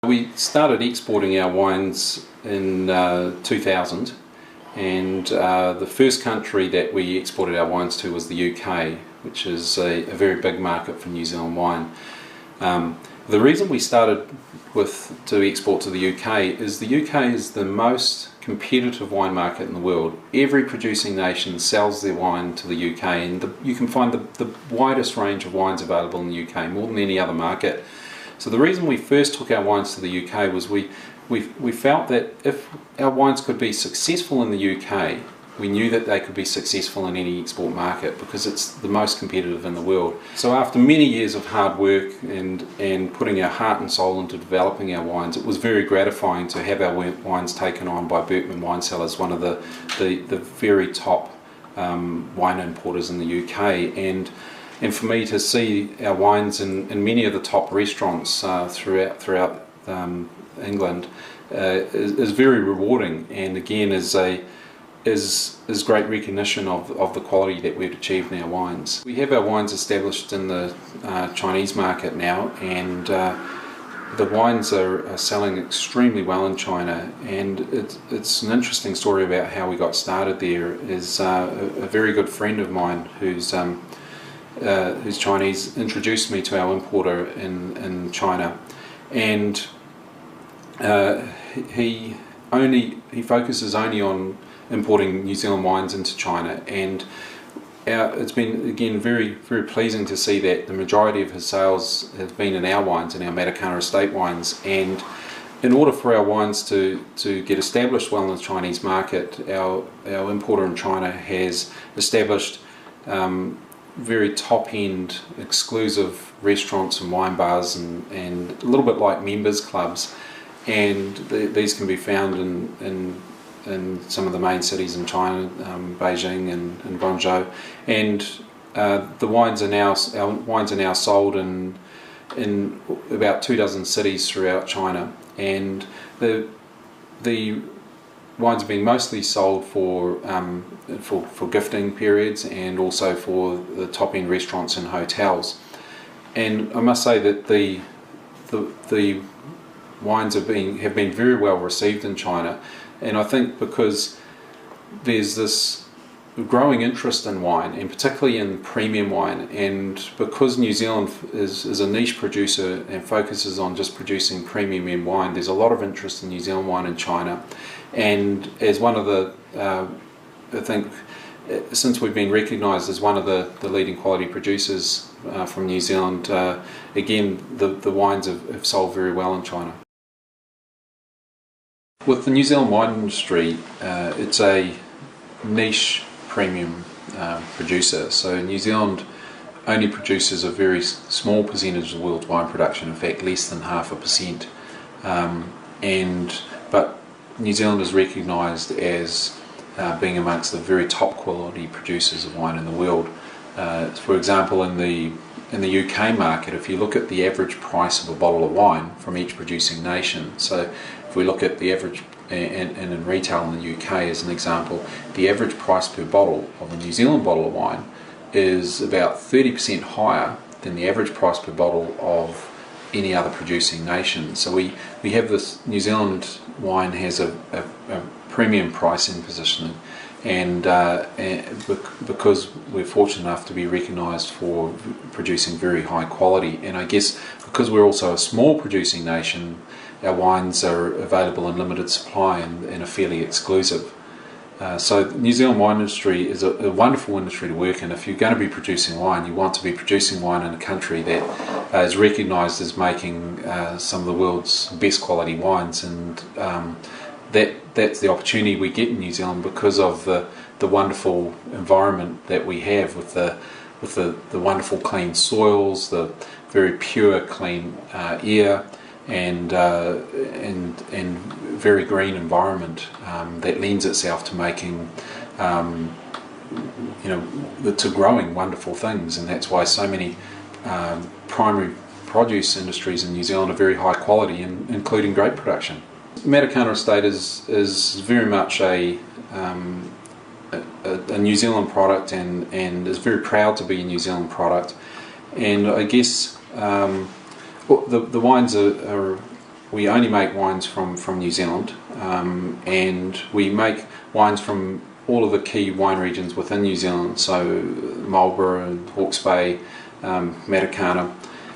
We started exporting our wines in 2000, and the first country that we exported our wines to was the UK, which is a very big market for New Zealand wine. The reason we started to export to the UK is the UK is the most competitive wine market in the world. Every producing nation sells their wine to the UK, and you can find the widest range of wines available in the UK, more than any other market. So the reason we first took our wines to the UK was we felt that if our wines could be successful in the UK, we knew that they could be successful in any export market because it's the most competitive in the world. So after many years of hard work and putting our heart and soul into developing our wines, it was very gratifying to have our wines taken on by Berkman Wine Cellars, one of the very top wine importers in the UK. And for me to see our wines in many of the top restaurants throughout England is very rewarding, and again is great recognition of the quality that we've achieved in our wines. We have our wines established in the Chinese market now, and the wines are selling extremely well in China, and it's an interesting story about how we got started there. Is a very good friend of mine who's Chinese introduced me to our importer in China, and he focuses only on importing New Zealand wines into China, and it's been again very pleasing to see that the majority of his sales has been in our wines, in our Matakana Estate Wines. And in order for our wines to get established well in the Chinese market, our importer in China has established very top-end exclusive restaurants and wine bars, and a little bit like members clubs, and these can be found in some of the main cities in China, Beijing and Guangzhou, and our wines are now sold in about 24 cities throughout China, and the wines have been mostly sold for gifting periods, and also for the top-end restaurants and hotels. And I must say that the wines have been very well received in China, and I think because there's this growing interest in wine, and particularly in premium wine, and because New Zealand is a niche producer and focuses on just producing premium wine, there's a lot of interest in New Zealand wine in China. And as one of the, I think, since we've been recognised as one of the leading quality producers from New Zealand, again the wines have sold very well in China. With the New Zealand wine industry, it's a niche premium producer. So New Zealand only produces a very small percentage of the world's wine production, in fact less than 0.5%. But New Zealand is recognised as being amongst the very top quality producers of wine in the world. For example, in the UK market, if you look at the average price of a bottle of wine from each producing nation, so if we look at the average, and in retail in the UK as an example, the average price per bottle of a New Zealand bottle of wine is about 30% higher than the average price per bottle of any other producing nation. So we have this, New Zealand wine has a premium pricing positioning, and because we're fortunate enough to be recognised for producing very high quality, and I guess because we're also a small producing nation, our wines are available in limited supply and are fairly exclusive. So the New Zealand wine industry is a wonderful industry to work in. If you're going to be producing wine, you want to be producing wine in a country that is recognised as making some of the world's best quality wines, and that's the opportunity we get in New Zealand because of the wonderful environment that we have with the wonderful clean soils, the very pure clean air, and very green environment that lends itself to making to growing wonderful things. And that's why so many primary produce industries in New Zealand are very high quality, including grape production. Matakana Estate is very much a New Zealand product, and is very proud to be a New Zealand product. And I guess the wines are we only make wines from New Zealand, and we make wines from all of the key wine regions within New Zealand, so Marlborough, Hawke's Bay, Matakana,